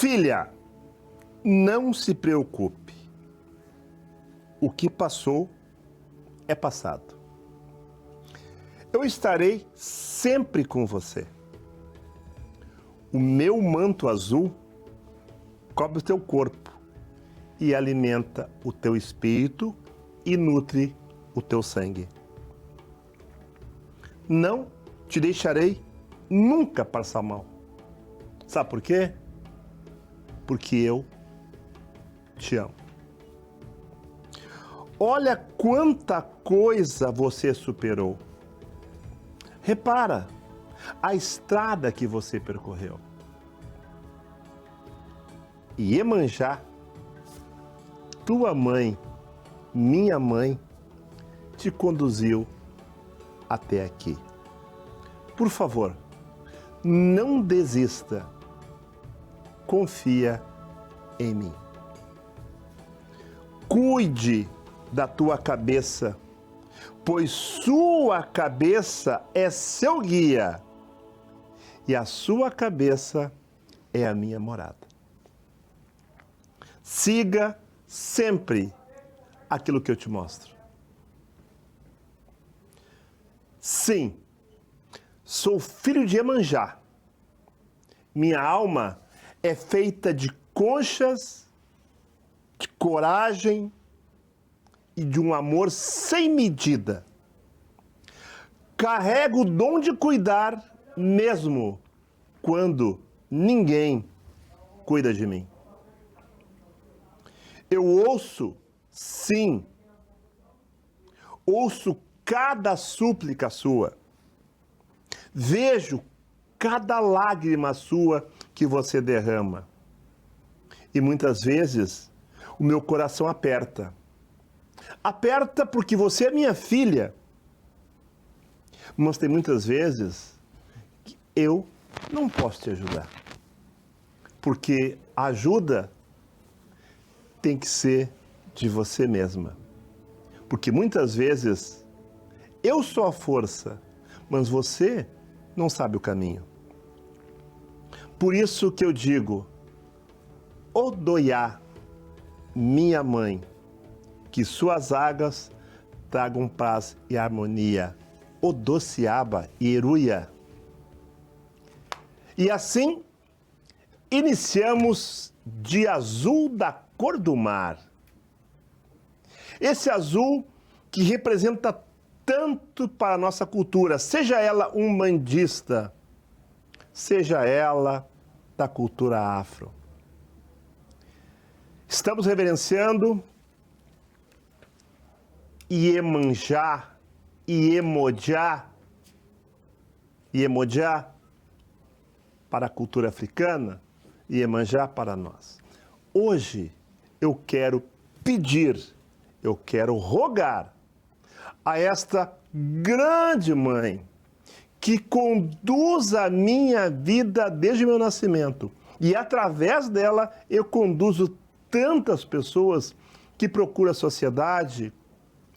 Filha, não se preocupe. O que passou é passado. Eu estarei sempre com você. O meu manto azul cobre o teu corpo e alimenta o teu espírito e nutre o teu sangue. Não te deixarei nunca passar mal. Sabe por quê? Porque eu te amo. Olha quanta coisa você superou. Repara a estrada que você percorreu. Iemanjá, tua mãe, minha mãe, te conduziu até aqui. Por favor, não desista. Confia em mim. Cuide da tua cabeça, pois sua cabeça é seu guia e a sua cabeça é a minha morada. Siga sempre aquilo que eu te mostro. Sim, sou filho de Iemanjá. Minha alma é feita de conchas, de coragem e de um amor sem medida. Carrego o dom de cuidar mesmo quando ninguém cuida de mim. Eu ouço, sim, ouço cada súplica sua. Vejo cada lágrima sua que você derrama. E muitas vezes o meu coração aperta. Aperta porque você é minha filha. Mas tem muitas vezes que eu não posso te ajudar. Porque a ajuda tem que ser de você mesma. Porque muitas vezes eu sou a força, mas você não sabe o caminho. Por isso que eu digo, Odoiá, minha mãe, que suas águas tragam paz e harmonia. Odociaba e Eruia. E assim, iniciamos de azul da cor do mar. Esse azul que representa tanto para a nossa cultura, seja ela umbandista, seja ela da cultura afro. Estamos reverenciando Iemanjá, Iemoja para a cultura africana, Iemanjá para nós. Hoje eu quero pedir, eu quero rogar a esta grande mãe que conduz a minha vida desde o meu nascimento. E através dela eu conduzo tantas pessoas que procuram a sociedade,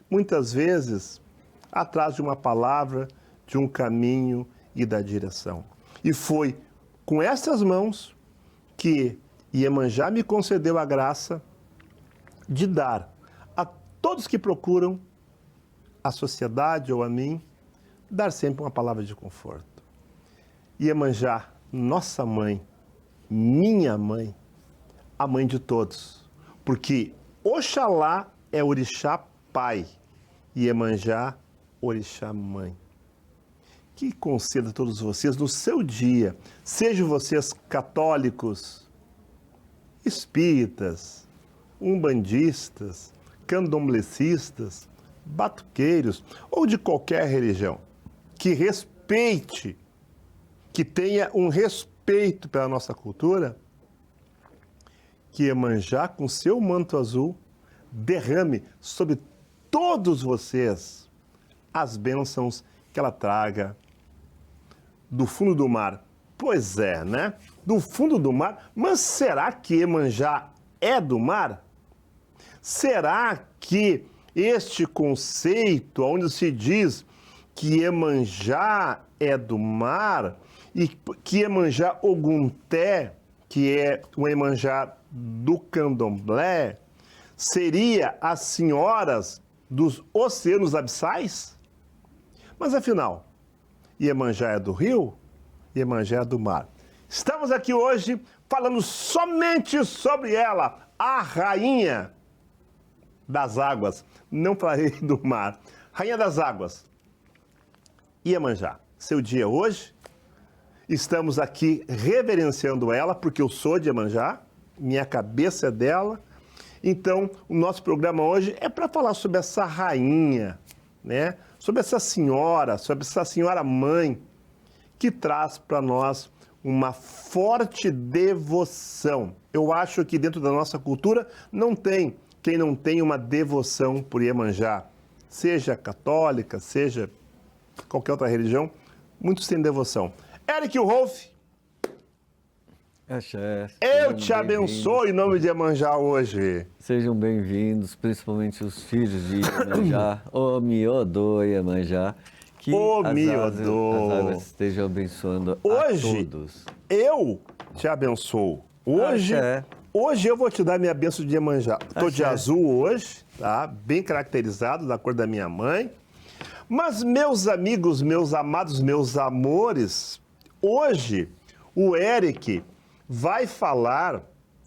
muitas vezes, atrás de uma palavra, de um caminho e da direção. E foi com essas mãos que Iemanjá me concedeu a graça de dar a todos que procuram a sociedade ou a mim, dar sempre uma palavra de conforto. Iemanjá, nossa mãe, minha mãe, a mãe de todos, porque Oxalá é orixá pai e Iemanjá, orixá mãe. Que conceda a todos vocês no seu dia, sejam vocês católicos, espíritas, umbandistas, candomblecistas, batuqueiros ou de qualquer religião, que respeite, que tenha um respeito pela nossa cultura, que Iemanjá, com seu manto azul, derrame sobre todos vocês as bênçãos que ela traga do fundo do mar. Pois é, né? Do fundo do mar. Mas será que Iemanjá é do mar? Será que este conceito, onde se diz que Iemanjá é do mar e que Iemanjá Ogunté que é o Iemanjá do Candomblé, seria as senhoras dos oceanos abissais? Mas afinal, Iemanjá é do rio, Iemanjá é do mar. Estamos aqui hoje falando somente sobre ela, a rainha das águas. Não falei do mar. Rainha das águas. Iemanjá, seu dia hoje. Estamos aqui reverenciando ela, porque eu sou de Iemanjá, minha cabeça é dela. Então, o nosso programa hoje é para falar sobre essa rainha, né? Sobre essa senhora mãe, que traz para nós uma forte devoção. Eu acho que dentro da nossa cultura não tem quem não tenha uma devoção por Iemanjá, seja católica, seja qualquer outra religião, muitos têm devoção. Eric Wolff, eu te abençoo em nome de Iemanjá hoje. Sejam bem-vindos, principalmente os filhos de Iemanjá, o Miodô Iemanjá, que as águas estejam abençoando a todos. Eu te abençoo. Hoje eu vou te dar minha bênção de Iemanjá. Estou de azul hoje, tá? Bem caracterizado, da cor da minha mãe. Mas, meus amigos, meus amados, meus amores, hoje o Eric vai falar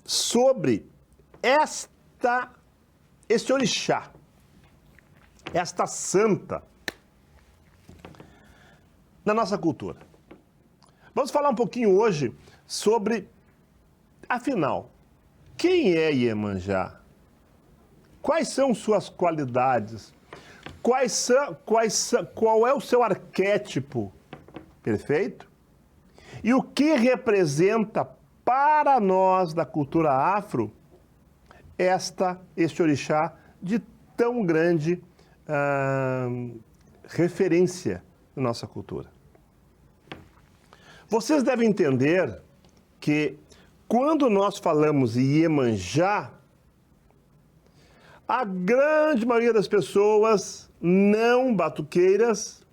sobre este orixá, esta santa, na nossa cultura. Vamos falar um pouquinho hoje sobre, afinal, quem é Iemanjá? Quais são suas qualidades? Qual é o seu arquétipo perfeito? E o que representa para nós da cultura afro este orixá de tão grande referência na nossa cultura? Vocês devem entender que quando nós falamos em Iemanjá, a grande maioria das pessoas não batuqueiras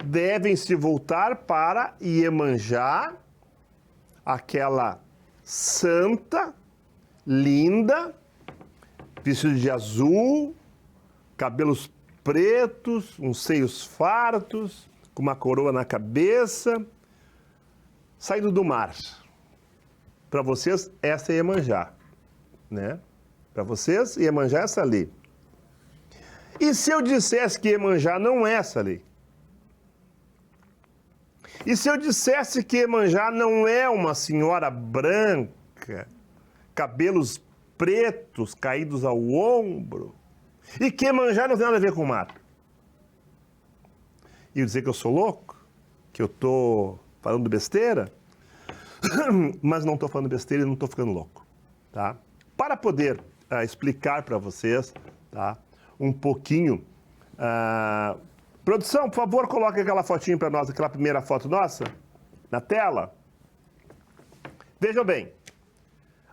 devem se voltar para Iemanjá, aquela santa, linda, vestida de azul, cabelos pretos, uns seios fartos, com uma coroa na cabeça, saindo do mar. Para vocês, essa é Iemanjá, né? Para vocês, Iemanjá é essa ali. E se eu dissesse que Iemanjá não é essa ali? E se eu dissesse que Iemanjá não é uma senhora branca, cabelos pretos caídos ao ombro, e que Iemanjá não tem nada a ver com o mar? E eu dizer que eu sou louco? Que eu estou falando besteira? Mas não estou falando besteira e não estou ficando louco, tá? Para poder explicar para vocês, tá, um pouquinho... Produção, por favor, coloque aquela fotinho para nós, aquela primeira foto nossa, na tela. Vejam bem,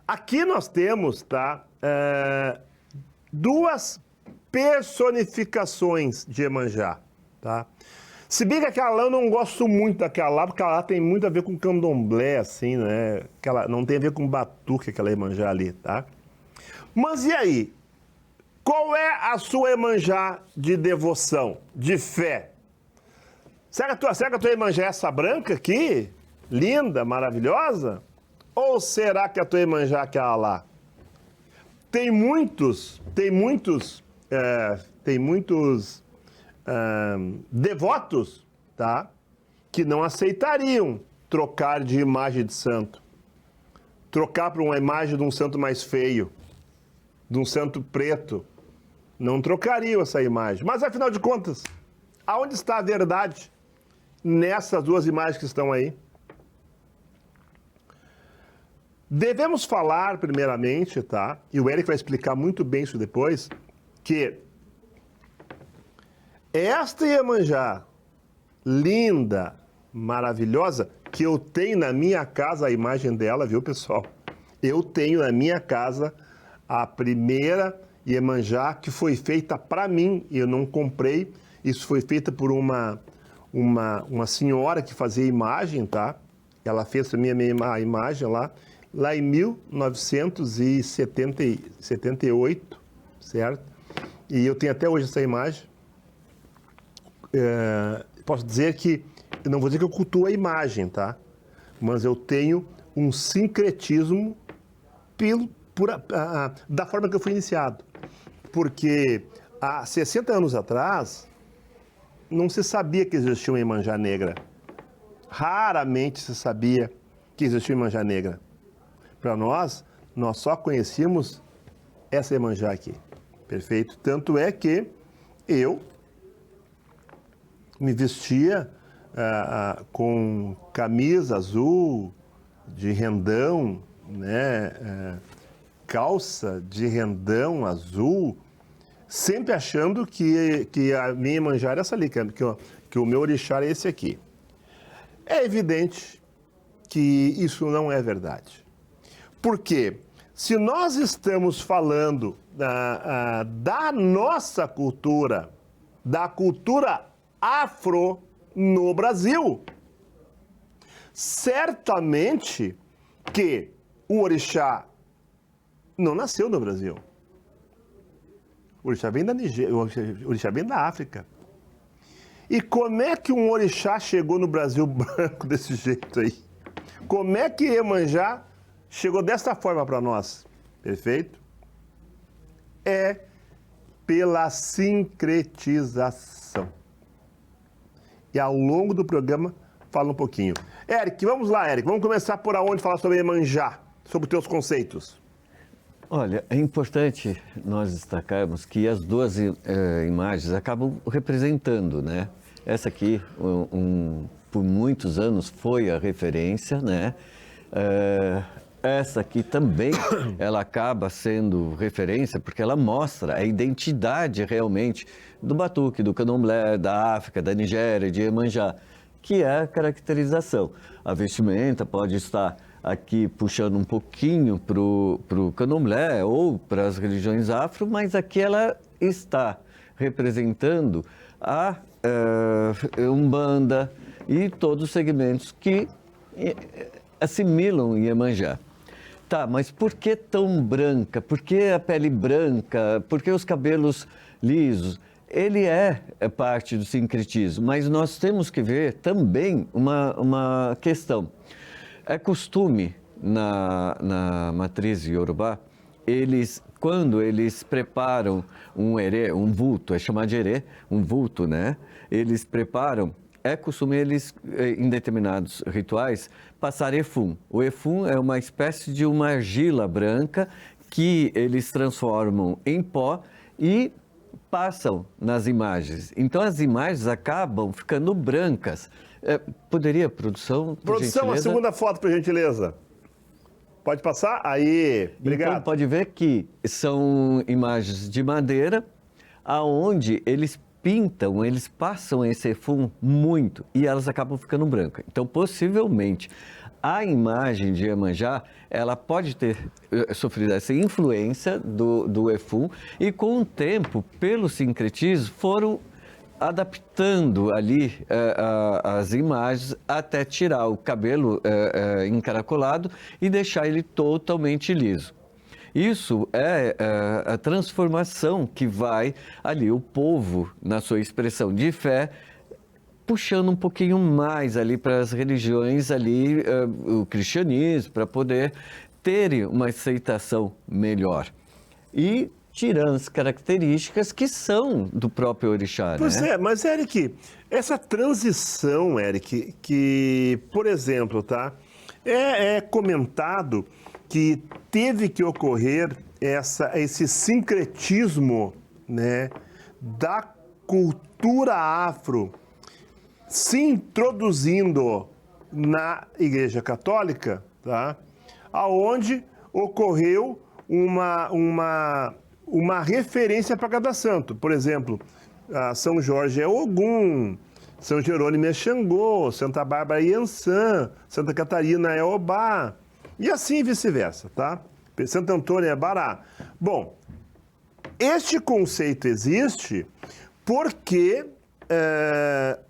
aqui nós temos, tá, duas personificações de Iemanjá, tá? Se bem que aquela lá eu não gosto muito daquela lá, porque ela tem muito a ver com candomblé, assim, né? Aquela, não tem a ver com batuque, aquela Iemanjá ali, tá? Mas e aí? Qual é a sua Iemanjá de devoção, de fé? Será que a tua Iemanjá é essa branca aqui? Linda, maravilhosa? Ou será que a tua Iemanjá é aquela lá? Tem muitos devotos, tá? Que não aceitariam trocar de imagem de santo. Trocar para uma imagem de um santo mais feio, de um santo preto. Não trocariam essa imagem. Mas, afinal de contas, aonde está a verdade nessas duas imagens que estão aí? Devemos falar, primeiramente, tá? E o Eric vai explicar muito bem isso depois, que esta Iemanjá, linda, maravilhosa, que eu tenho na minha casa a imagem dela, viu, pessoal? Eu tenho na minha casa a primeira Iemanjá que foi feita para mim, eu não comprei, isso foi feita por uma senhora que fazia imagem, tá? Ela fez a minha imagem lá em 1978, certo? E eu tenho até hoje essa imagem. Posso dizer que, eu não vou dizer que eu cultuo a imagem, tá? Mas eu tenho um sincretismo da forma que eu fui iniciado. Porque há 60 anos atrás, não se sabia que existia uma Iemanjá negra. Raramente se sabia que existia uma Iemanjá negra. Para nós só conhecíamos essa Iemanjá aqui. Perfeito? Tanto é que eu me vestia com camisa azul de rendão, né? Calça de rendão azul, sempre achando que a minha Iemanjá era essa ali, que o meu orixá é esse aqui. É evidente que isso não é verdade. Porque se nós estamos falando da nossa cultura, da cultura afro no Brasil, certamente que o orixá não nasceu no Brasil. O orixá vem da Nigéria, o orixá vem da África. E como é que um orixá chegou no Brasil branco desse jeito aí? Como é que Iemanjá chegou dessa forma para nós? Perfeito? É pela sincretização. E ao longo do programa, fala um pouquinho. Eric, vamos lá, Eric. Vamos começar por aonde falar sobre Iemanjá, sobre os teus conceitos. Olha, é importante nós destacarmos que as duas imagens acabam representando, né? Essa aqui, por muitos anos, foi a referência, né? Essa aqui também, ela acaba sendo referência porque ela mostra a identidade realmente do batuque, do candomblé, da África, da Nigéria, de Iemanjá, que é a caracterização. A vestimenta pode estar aqui puxando um pouquinho para o candomblé ou para as religiões afro, mas aqui ela está representando a Umbanda e todos os segmentos que assimilam Iemanjá. Tá, mas por que tão branca? Por que a pele branca? Por que os cabelos lisos? Ele é parte do sincretismo, mas nós temos que ver também uma questão. É costume na matriz Yorubá, quando eles preparam um herê, um vulto, é chamado de herê, um vulto, né? Eles preparam, é costume eles, em determinados rituais, passar efum. O efum é uma espécie de uma argila branca que eles transformam em pó e passam nas imagens. Então as imagens acabam ficando brancas. Poderia, produção, por Produção, gentileza? a segunda foto, por gentileza. Pode passar? Aí, obrigado. Então, pode ver que são imagens de madeira, aonde eles pintam, eles passam esse efum muito e elas acabam ficando brancas. Então, possivelmente, a imagem de Iemanjá, ela pode ter sofrido essa influência do efum e, com o tempo, pelo sincretismo, foram adaptando ali as imagens até tirar o cabelo encaracolado e deixar ele totalmente liso. Isso é a transformação que vai ali o povo, na sua expressão de fé, puxando um pouquinho mais ali para as religiões ali, o cristianismo, para poder ter uma aceitação melhor. E tirando as características que são do próprio orixá, Pois né? mas, Eric, essa transição, Eric, que, por exemplo, tá? É comentado que teve que ocorrer esse sincretismo, né, da cultura afro se introduzindo na Igreja Católica, tá? Aonde ocorreu uma referência para cada santo. Por exemplo, São Jorge é Ogum, São Jerônimo é Xangô, Santa Bárbara é Iansã, Santa Catarina é Obá, e assim vice-versa, tá? Santo Antônio é Bará. Bom, este conceito existe porque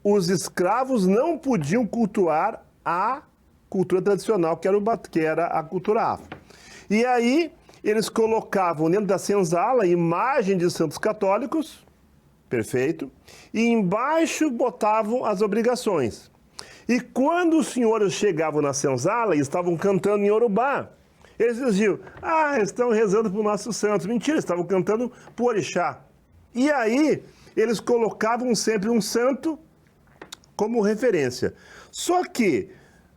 os escravos não podiam cultuar a cultura tradicional, que era a cultura afro. E aí eles colocavam dentro da senzala imagem de santos católicos, perfeito, e embaixo botavam as obrigações. E quando os senhores chegavam na senzala e estavam cantando em Yorubá, eles diziam, estão rezando para o nosso santo. Mentira, estavam cantando para o orixá. E aí eles colocavam sempre um santo como referência. Só que,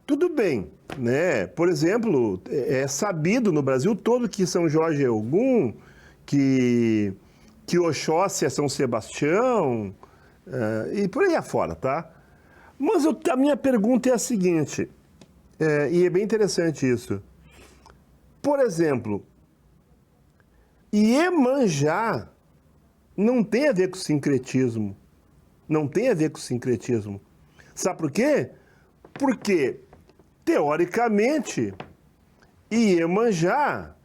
tudo bem, né? Por exemplo, é sabido no Brasil todo que São Jorge é Ogum, que Oxóssi é São Sebastião, e por aí afora, tá? Mas a minha pergunta é a seguinte, e é bem interessante isso. Por exemplo, Iemanjá não tem a ver com sincretismo. Não tem a ver com sincretismo. Sabe por quê? Porque, teoricamente, Iemanjá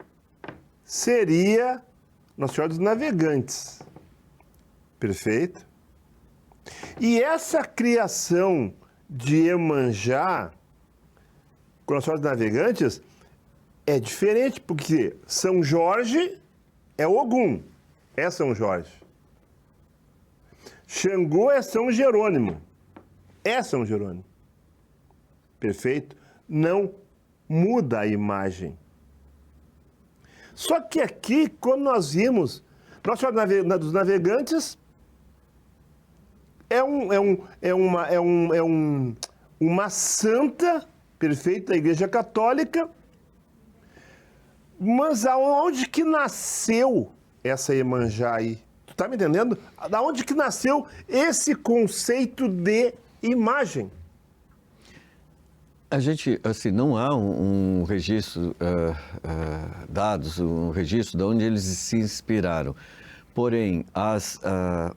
seria Nossa Senhora dos Navegantes. Perfeito? E essa criação de Iemanjá com Nossa Senhora dos Navegantes é diferente, porque São Jorge é Ogum, é São Jorge. Xangô é São Jerônimo, é São Jerônimo. Perfeito? Não muda a imagem. Só que aqui, quando nós vimos Nossa Senhora dos Navegantes, uma santa, perfeita, da Igreja Católica, mas aonde que nasceu essa Iemanjá aí? Tu tá me entendendo? Da onde que nasceu esse conceito de imagem? A gente, assim, não há um registro, dados, um registro de onde eles se inspiraram. Porém,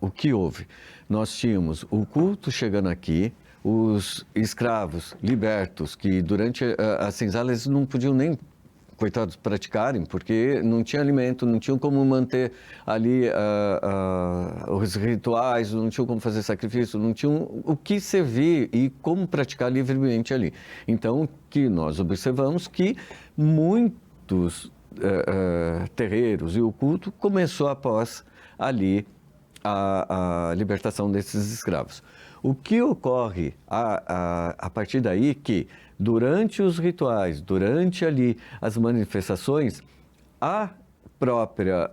o que houve? Nós tínhamos o culto chegando aqui, os escravos libertos, que durante a senzala eles não podiam nem, coitados, praticarem, porque não tinha alimento, não tinham como manter ali os rituais, não tinham como fazer sacrifício, não tinham o que servir e como praticar livremente ali. Então, o que nós observamos que muitos terreiros e o culto começou após ali a libertação desses escravos. O que ocorre a partir daí que durante os rituais, durante ali as manifestações, a própria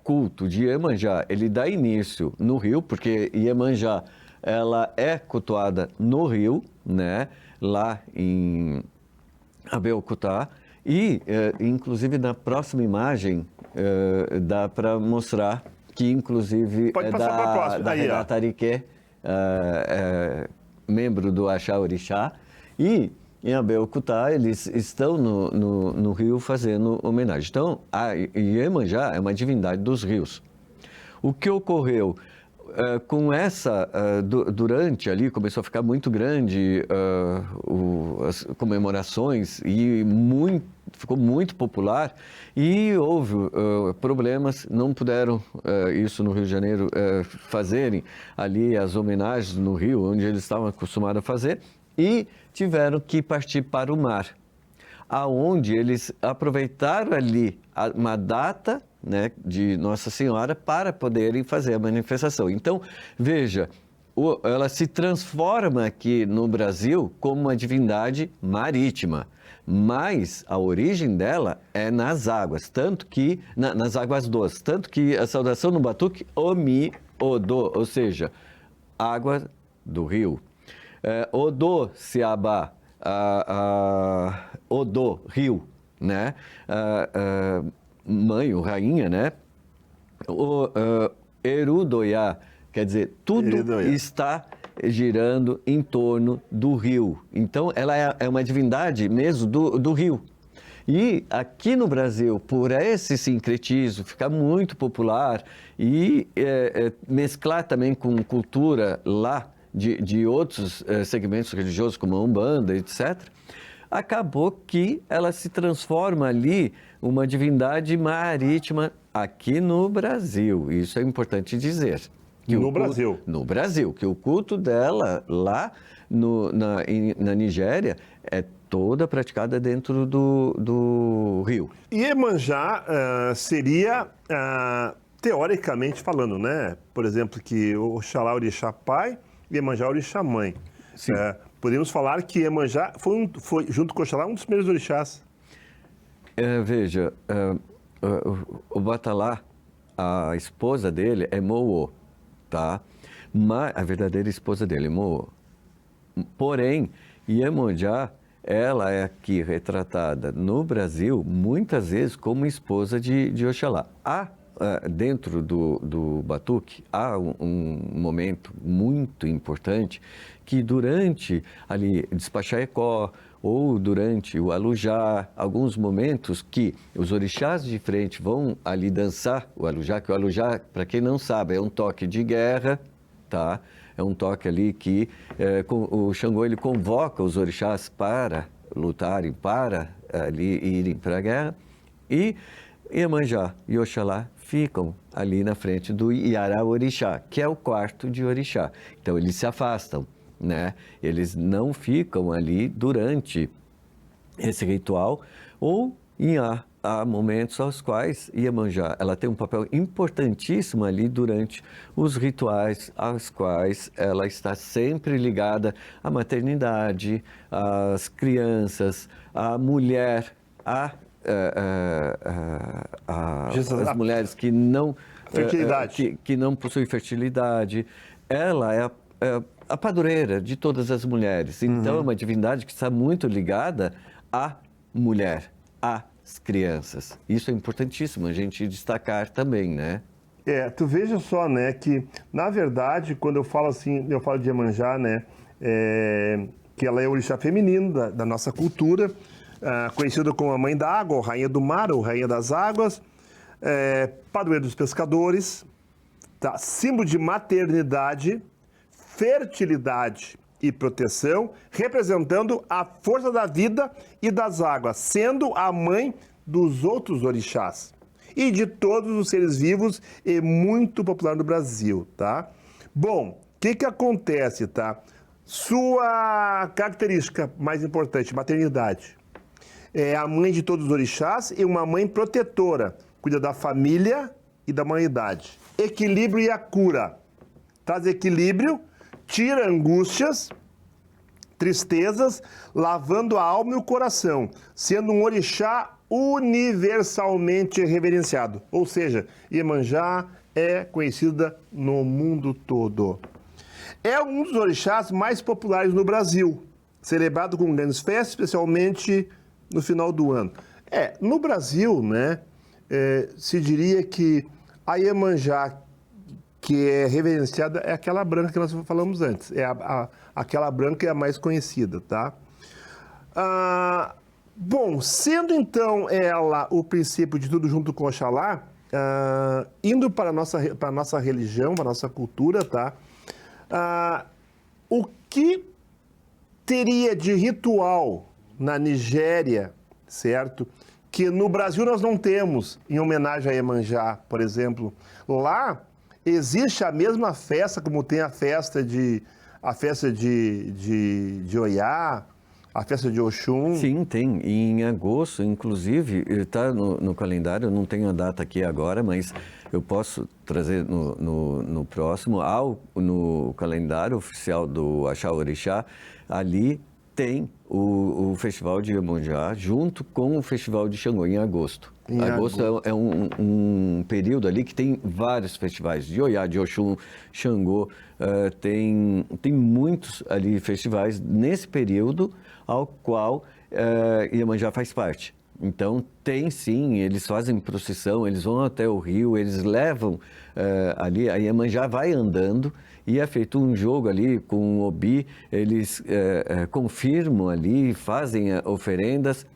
culto de Iemanjá, ele dá início no rio, porque Iemanjá, ela é cultuada no rio, né, lá em Abeokuta, e inclusive na próxima imagem dá para mostrar que inclusive Pode passar para a próxima. da Aí, Renata Ariqué, membro do Axá Orixá, e em Abeokuta eles estão no rio fazendo homenagem. Então, a Iemanjá é uma divindade dos rios. O que ocorreu com essa, durante ali, começou a ficar muito grande as comemorações e ficou muito popular e houve problemas, não puderam, isso no Rio de Janeiro, fazerem ali as homenagens no Rio, onde eles estavam acostumados a fazer, e tiveram que partir para o mar, aonde eles aproveitaram ali uma data, né, de Nossa Senhora para poderem fazer a manifestação. Então, veja, ela se transforma aqui no Brasil como uma divindade marítima, mas a origem dela é nas águas, tanto que, nas águas doces, tanto que a saudação no batuque, Omi Odo, ou seja, água do rio. Odo Siabá, Odo, rio, né? Mãe ou rainha, né? O Erudoiá, quer dizer, tudo Erudoiá está girando em torno do rio. Então, ela é uma divindade mesmo do rio. E aqui no Brasil, por esse sincretismo ficar muito popular e mesclar também com cultura lá de outros segmentos religiosos, como a Umbanda, etc., acabou que ela se transforma ali uma divindade marítima aqui no Brasil. Isso é importante dizer. Brasil. No Brasil, que o culto dela lá na Nigéria é toda praticada dentro do rio. Iemanjá seria, teoricamente falando, né? Por exemplo, que Oxalá é Orixá Pai e Iemanjá é Orixá Mãe. Sim. Podemos falar que Iemanjá foi, junto com Oxalá, um dos primeiros orixás. Veja, o Batalá, a esposa dele é Moô, tá? Mas a verdadeira esposa dele é Moô. Porém, Iemanjá, ela é aqui retratada no Brasil muitas vezes como esposa de Oxalá. Dentro do batuque, há um momento muito importante que durante ali Despachaicó ou durante o Alujá, alguns momentos que os orixás de frente vão ali dançar o Alujá, que o Alujá, para quem não sabe, é um toque de guerra, tá? É um toque ali que o Xangô ele convoca os orixás para lutarem, para ali irem para a guerra, e Iemanjá e Oxalá ficam ali na frente do Iará Orixá, que é o quarto de Orixá. Então eles se afastam, né? Eles não ficam ali durante esse ritual, ou há momentos aos quais Iemanjá, ela tem um papel importantíssimo ali durante os rituais aos quais ela está sempre ligada à maternidade, às crianças, à mulher, as mulheres que não fertilidade. Que não possuem fertilidade. Ela é a padroeira de todas as mulheres. Então, é uma divindade que está muito ligada à mulher, às crianças. Isso é importantíssimo a gente destacar também, né? Tu veja só, né, que, na verdade, quando eu falo assim, eu falo de Iemanjá, né, que ela é o orixá feminino da nossa cultura, conhecida como a mãe da água, ou rainha do mar, ou rainha das águas, padroeira dos pescadores, tá? Símbolo de maternidade, fertilidade e proteção, representando a força da vida e das águas, sendo a mãe dos outros orixás e de todos os seres vivos, e muito popular no Brasil, tá? Bom, o que acontece, tá? Sua característica mais importante, maternidade. É a mãe de todos os orixás e uma mãe protetora. Cuida da família e da humanidade. Equilíbrio e a cura. Traz equilíbrio, tira angústias, tristezas, lavando a alma e o coração, sendo um orixá universalmente reverenciado. Ou seja, Iemanjá é conhecida no mundo todo. É um dos orixás mais populares no Brasil, celebrado com grandes festas, especialmente no final do ano. No Brasil, né, se diria que a Iemanjá que é reverenciada é aquela branca que nós falamos antes. Aquela branca é a mais conhecida, tá? Bom, sendo então ela o princípio de tudo junto com Oxalá, indo para a nossa religião, para a nossa cultura, tá? O que teria de ritual na Nigéria, certo? Que no Brasil nós não temos, em homenagem a Iemanjá, por exemplo. Lá existe a mesma festa como tem a festa de Oiá, a festa de Oxum. Sim, tem. E em agosto, inclusive, está no calendário, eu não tenho a data aqui agora, mas eu posso trazer no próximo, no calendário oficial do Axá Orixá, ali tem o Festival de Iemanjá junto com o Festival de Xangô em agosto. Agosto é um período ali que tem vários festivais, de Oiá, de Oxum, Xangô, tem muitos ali festivais nesse período ao qual Iemanjá faz parte. Então, tem sim, eles fazem procissão, eles vão até o rio, eles levam ali, a Iemanjá vai andando e é feito um jogo ali com o Obi, eles confirmam ali, fazem oferendas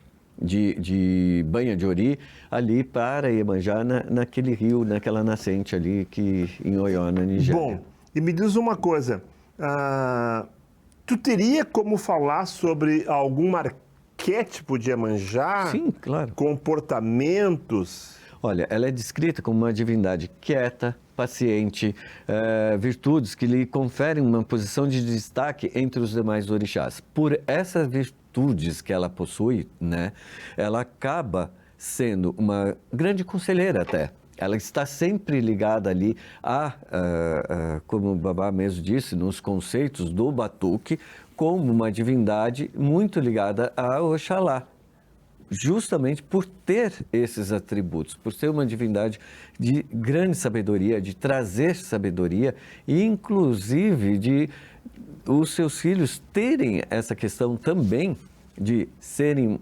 de banha de ori ali para Iemanjá naquele rio, naquela nascente ali em Oió, na Nigéria. Bom, e me diz uma coisa, tu teria como falar sobre algum arquétipo de Iemanjá? Sim, claro. Comportamentos? Olha, ela é descrita como uma divindade quieta, paciente, virtudes que lhe conferem uma posição de destaque entre os demais orixás. Por essas virtudes que ela possui, né, ela acaba sendo uma grande conselheira até. Ela está sempre ligada ali como o Babá mesmo disse, nos conceitos do Batuque, como uma divindade muito ligada a Oxalá. Justamente por ter esses atributos, por ser uma divindade de grande sabedoria, de trazer sabedoria e, inclusive, de os seus filhos terem essa questão também de serem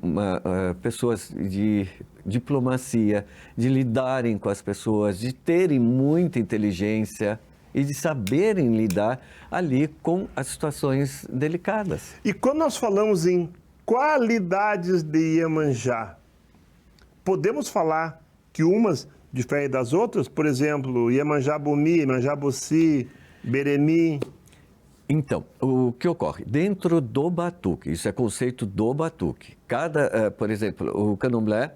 pessoas de diplomacia, de lidarem com as pessoas, de terem muita inteligência e de saberem lidar ali com as situações delicadas. E quando nós falamos em qualidades de Iemanjá, podemos falar que umas diferem das outras? Por exemplo, Iemanjá Bumi, Iemanjá Bossi, Beremi. Então, o que ocorre? Dentro do batuque, isso é conceito do batuque. Por exemplo, o candomblé,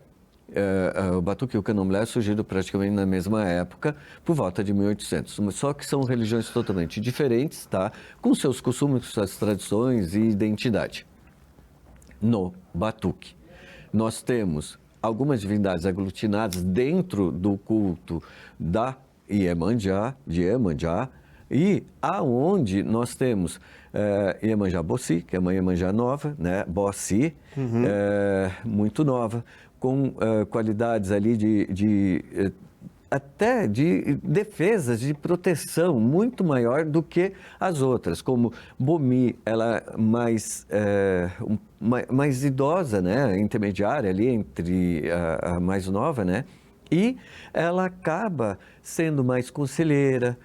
o batuque e o candomblé surgiram praticamente na mesma época, por volta de 1800. Só que são religiões totalmente diferentes, tá? Com seus costumes, suas tradições e identidade. No batuque, nós temos algumas divindades aglutinadas dentro do culto da Iemanjá, de Iemanjá, e aonde nós temos Iemanjá Bossi, que é uma Iemanjá nova, né? Bossi, muito nova, com qualidades ali até de defesas, de proteção muito maior do que as outras, como Bomi, ela é mais idosa, né? Intermediária ali entre a mais nova, né? E ela acaba sendo mais conselheira,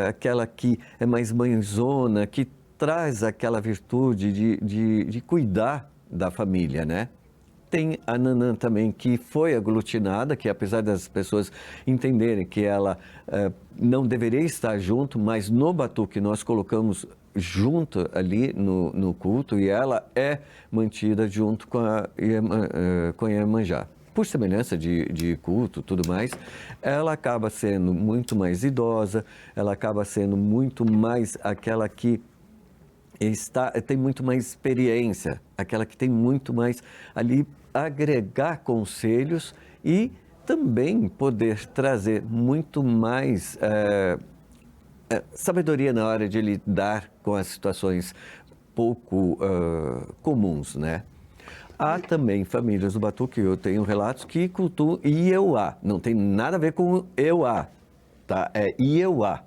aquela que é mais mãezona, que traz aquela virtude de cuidar da família, né? Tem a Nanã também, que foi aglutinada, que apesar das pessoas entenderem que ela não deveria estar junto, mas no batuque nós colocamos junto ali no culto e ela é mantida junto com a Iemanjá. Por semelhança de culto e tudo mais, ela acaba sendo muito mais idosa, ela acaba sendo muito mais aquela que tem muito mais experiência, aquela que tem muito mais ali agregar conselhos e também poder trazer muito mais sabedoria na hora de lidar com as situações pouco comuns, né? Há também famílias do Batuque, eu tenho relatos que cultuam Ieuá, não tem nada a ver com Euá, tá? É Ieuá,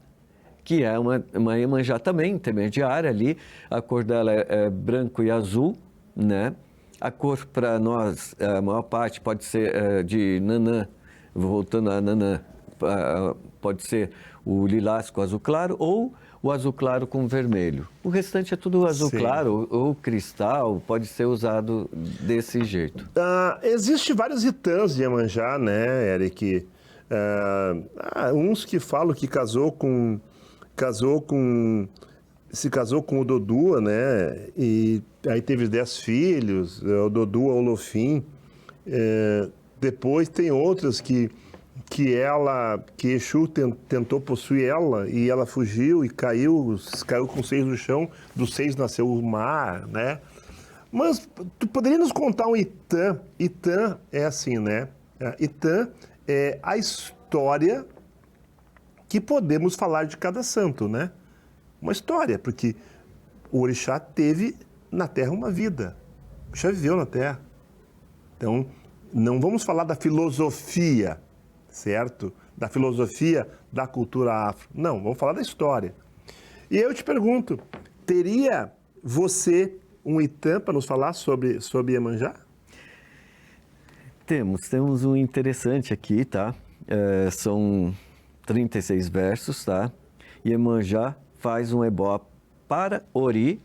que é uma Iemanjá também intermediária ali, a cor dela é branco e azul, né? A cor para nós, a maior parte pode ser de Nanã, voltando a Nanã, pode ser o lilás com azul claro ou o azul claro com vermelho. O restante é tudo azul claro ou cristal, pode ser usado desse jeito. Existem vários Itãs de Iemanjá, né, Eric? Uns que falam que se casou com o Dodua, né? E aí teve 10 filhos, o Dodua Olofim. Depois tem outras que Exu tentou possuir ela e ela fugiu e caiu com 6 no chão, dos 6 nasceu o mar, né? Mas tu poderia nos contar um Itã? Itã é assim, né? Itã é a história que podemos falar de cada santo, né? Uma história, porque o orixá teve na Terra uma vida. O orixá viveu na Terra. Então, não vamos falar da filosofia, certo? Da filosofia da cultura afro. Não, vamos falar da história. E eu te pergunto, teria você um Itã para nos falar sobre Iemanjá? Temos um interessante aqui, tá? São 36 versos, tá? Iemanjá faz um ebó para Ori,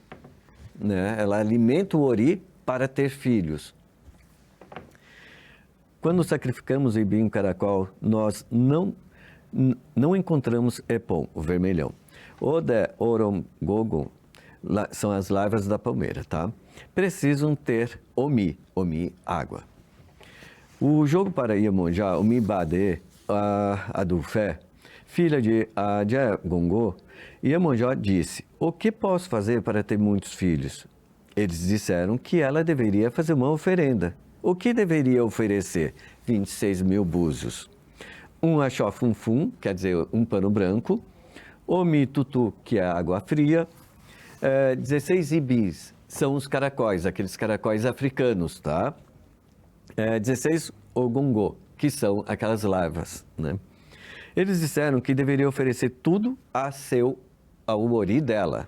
né? Ela alimenta o Ori para ter filhos. Quando sacrificamos o ibim caracol, nós não encontramos epom, o vermelhão. Ode orongogo são as larvas da palmeira, tá? Precisam ter omi, água. O jogo para Iemanjá, o Mibade, a do Fé, filha de Adjegongô, Iemanjá disse: o que posso fazer para ter muitos filhos? Eles disseram que ela deveria fazer uma oferenda. O que deveria oferecer? 26 mil búzios. Um axó funfum, quer dizer, um pano branco. Omi tutu, que é água fria. 16 ibis, são os caracóis, aqueles caracóis africanos, tá? 16 ogongô, que são aquelas larvas, né? Eles disseram que deveria oferecer tudo ao ori dela.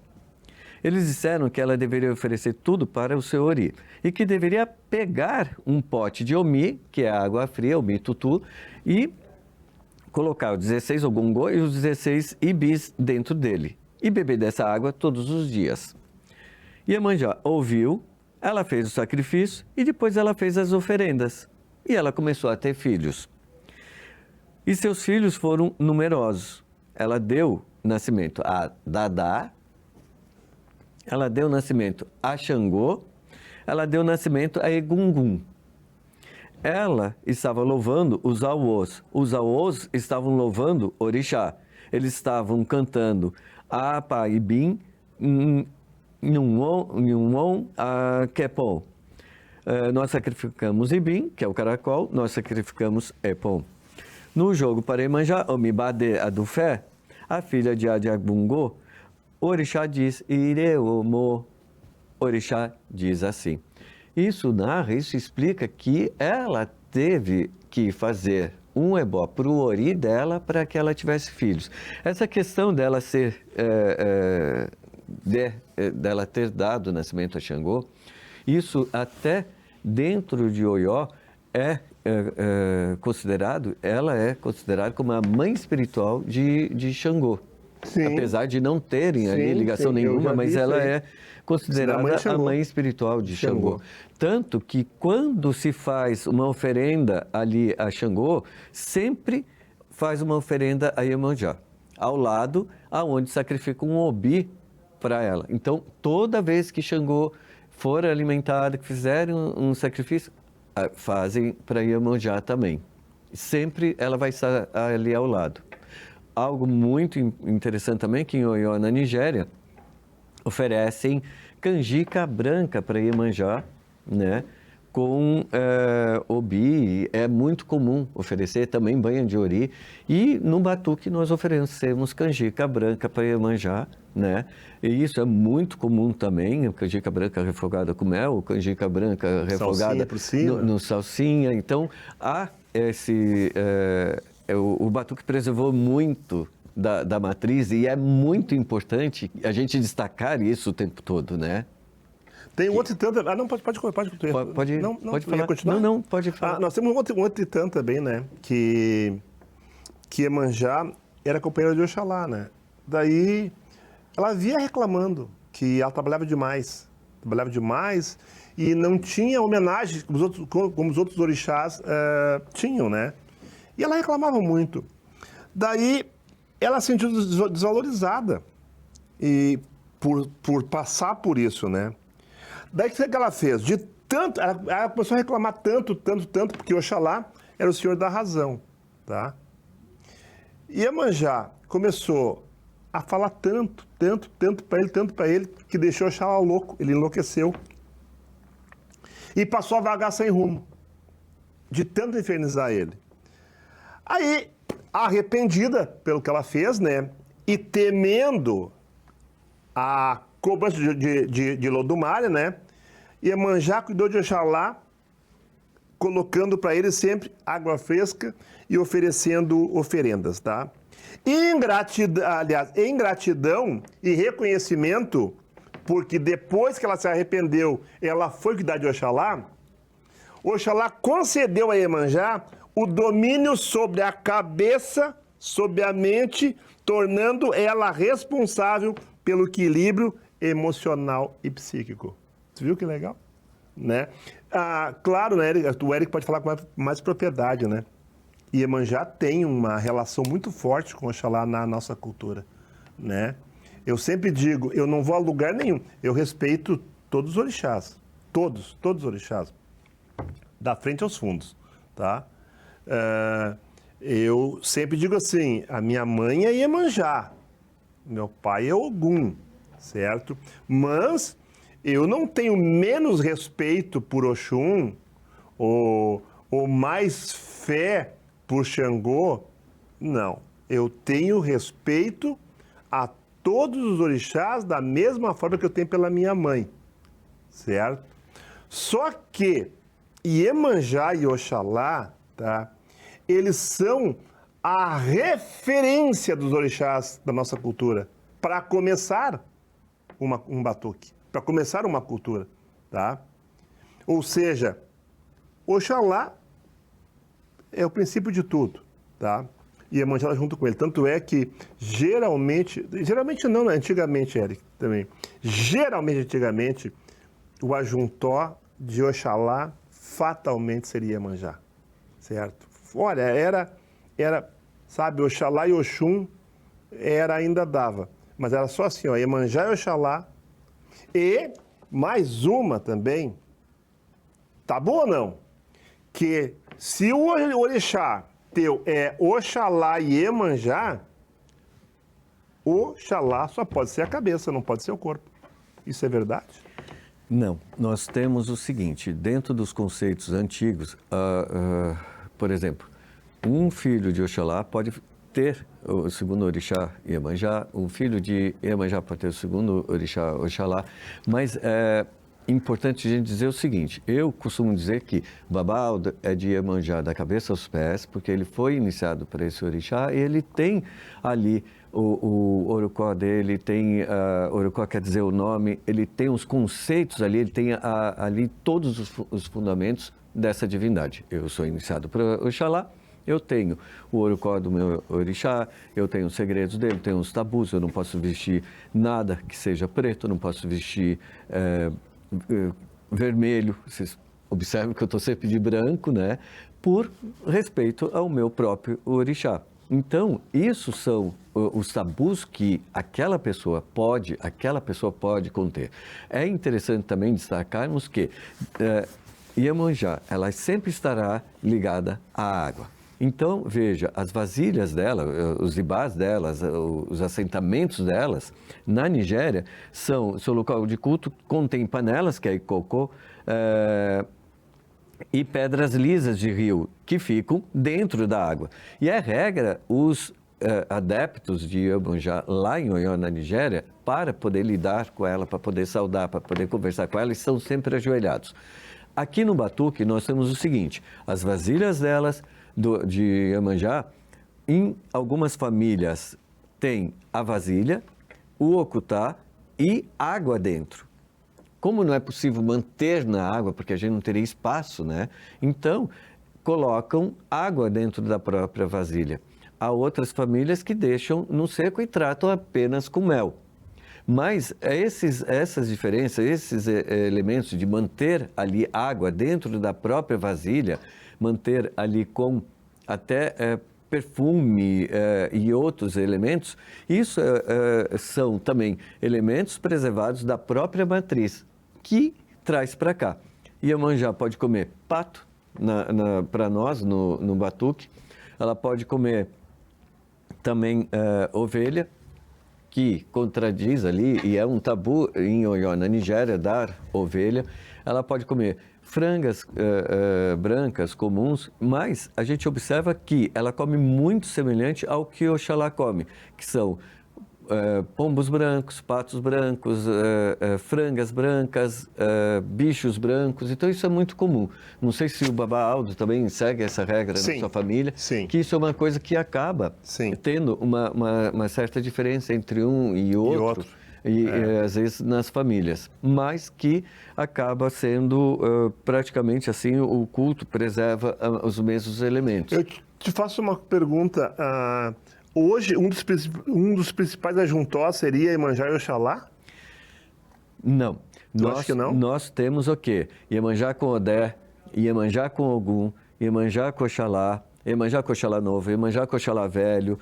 Eles disseram que ela deveria oferecer tudo para o seu ori e que deveria pegar um pote de omi, que é a água fria, omi tutu, e colocar os 16 ogongô e os 16 ibis dentro dele e beber dessa água todos os dias. Iemanjá ouviu, ela fez o sacrifício e depois ela fez as oferendas e ela começou a ter filhos. E seus filhos foram numerosos. Ela deu nascimento a Dadá, ela deu nascimento a Xangô, ela deu nascimento a Egungun. Ela estava louvando os aôs. Os aôs estavam louvando Orixá. Eles estavam cantando Apa Ibim, Nhumon, Kepon. Nós sacrificamos Ibim, que é o caracol, nós sacrificamos Epon. No jogo para Iemanjá, Omibade Adufé, a filha de Adiabungô, Orixá diz Ireomo. Orixá diz assim. Isso explica que ela teve que fazer um ebó para o ori dela para que ela tivesse filhos. Essa questão dela dela ter dado nascimento a Xangô, isso até dentro de Oió ela é considerada como a mãe espiritual de Xangô. Sim. Apesar de não terem ali ligação nenhuma, mas ela é considerada a mãe espiritual de Xangô. Tanto que quando se faz uma oferenda ali a Xangô, sempre faz uma oferenda a Iemanjá, ao lado aonde sacrifica um obi para ela. Então, toda vez que Xangô for alimentada, que fizerem um sacrifício, fazem para Iemanjá também. Sempre ela vai estar ali ao lado. Algo muito interessante também, que em Oió, na Nigéria, oferecem canjica branca para Iemanjá, né? Com obi, é muito comum oferecer também banha de ori. E no batuque nós oferecemos canjica branca para Iemanjá, né? E isso é muito comum também, canjica branca refogada com mel, canjica branca refogada no salsinha. Então, há esse... o batuque preservou muito da matriz e é muito importante a gente destacar isso o tempo todo, né? Tem um outro tanto... não, pode falar. Continuar? Não, pode falar. Nós temos um outro tanto também, né? Que Iemanjá era companheira de Oxalá, né? Daí, ela via reclamando que ela trabalhava demais e não tinha homenagem como os outros orixás tinham, né? E ela reclamava muito. Daí, ela se sentiu desvalorizada e por passar por isso, né? Daí, o que ela fez? Ela começou a reclamar tanto, porque Oxalá era o senhor da razão, tá? E Iemanjá começou a falar tanto para ele, que deixou Oxalá louco, ele enlouqueceu. E passou a vagar sem rumo, de tanto infernizar ele. Aí, arrependida pelo que ela fez, né? E temendo a cobrança de Lodumária, né? Iemanjá cuidou de Oxalá, colocando para ele sempre água fresca e oferecendo oferendas, tá? Em gratidão e reconhecimento, porque depois que ela se arrependeu, ela foi cuidar de Oxalá, Oxalá concedeu a Iemanjá o domínio sobre a cabeça, sobre a mente, tornando ela responsável pelo equilíbrio emocional e psíquico. Você viu que legal? Né? Claro, né, o Eric pode falar com mais propriedade, né? Iemanjá tem uma relação muito forte com Oxalá na nossa cultura, né? Eu sempre digo, eu não vou a lugar nenhum, eu respeito todos os orixás, todos os orixás, da frente aos fundos, tá? Eu sempre digo assim, a minha mãe é Iemanjá, meu pai é Ogum, certo? Mas Eu não tenho menos respeito por Oxum ou mais fé por Xangô. Não. Eu tenho respeito a todos os orixás da mesma forma que eu tenho pela minha mãe. Certo? Só que Iemanjá e Oxalá, tá? Eles são a referência dos orixás da nossa cultura para começar um batuque, para começar uma cultura, tá? Ou seja, Oxalá é o princípio de tudo, tá? E Iemanjá junto com ele. Tanto é que geralmente não, né? Antigamente, Eric, também. Geralmente, antigamente, o ajuntó de Oxalá fatalmente seria Iemanjá, certo? Olha, era, sabe, Oxalá e Oxum ainda dava, mas era só assim, ó, Iemanjá e Oxalá, e mais uma também, tá bom ou não? Que se o orixá teu é Oxalá e Iemanjá, Oxalá só pode ser a cabeça, não pode ser o corpo. Isso é verdade? Não, nós temos o seguinte, dentro dos conceitos antigos, por exemplo, um filho de Oxalá pode ter o segundo orixá Iemanjá, um filho de Iemanjá pode ter o segundo orixá Oxalá, mas é importante a gente dizer o seguinte, eu costumo dizer que Babá é de Iemanjá da cabeça aos pés, porque ele foi iniciado por esse orixá e ele tem ali o orocó dele, tem, orocó quer dizer o nome, ele tem os conceitos ali, ele tem ali todos os fundamentos dessa divindade. Eu sou iniciado por Oxalá, eu tenho o orocó do meu orixá, eu tenho os segredos dele, tenho os tabus, eu não posso vestir nada que seja preto, não posso vestir vermelho, vocês observam que eu estou sempre de branco, né? Por respeito ao meu próprio orixá. Então, isso são os tabus que aquela pessoa pode conter. É interessante também destacarmos que Iemanjá, ela sempre estará ligada à água. Então, veja, as vasilhas dela, os ibás delas, os assentamentos delas, na Nigéria, seu local de culto contém panelas, que é Ikoko, e pedras lisas de rio, que ficam dentro da água. E é regra, os adeptos de Iemanjá lá em Oió, na Nigéria, para poder lidar com ela, para poder saudar, para poder conversar com ela, estão sempre ajoelhados. Aqui no Batuque, nós temos o seguinte, as vasilhas delas, de Iemanjá, em algumas famílias tem a vasilha, o okutá e água dentro. Como não é possível manter na água, porque a gente não teria espaço, né? Então, colocam água dentro da própria vasilha. Há outras famílias que deixam no seco e tratam apenas com mel. Mas essas diferenças, esses elementos de manter ali água dentro da própria vasilha, manter ali com até perfume e outros elementos, isso são também elementos preservados da própria matriz, que traz para cá. Iemanjá pode comer pato, para nós, no batuque, ela pode comer também ovelha, que contradiz ali, e é um tabu em Oió, na Nigéria, dar ovelha. Ela pode comer frangas brancas comuns, mas a gente observa que ela come muito semelhante ao que Oxalá come, que são pombos brancos, patos brancos, frangas brancas, bichos brancos. Então, isso é muito comum. Não sei se o Babá Aldo também segue essa regra na sua família, que isso é uma coisa que acaba tendo uma certa diferença entre um e outro. E às vezes nas famílias, mas que acaba sendo praticamente assim, o culto preserva os mesmos elementos. Eu te faço uma pergunta. Hoje, um dos principais ajuntós seria Iemanjá e Oxalá? Não. Acho que não? Nós temos o quê? Iemanjá com Odé, Iemanjá com Ogum, Iemanjá com Oxalá, Iemanjá com Oxalá Novo, Iemanjá com Oxalá Velho,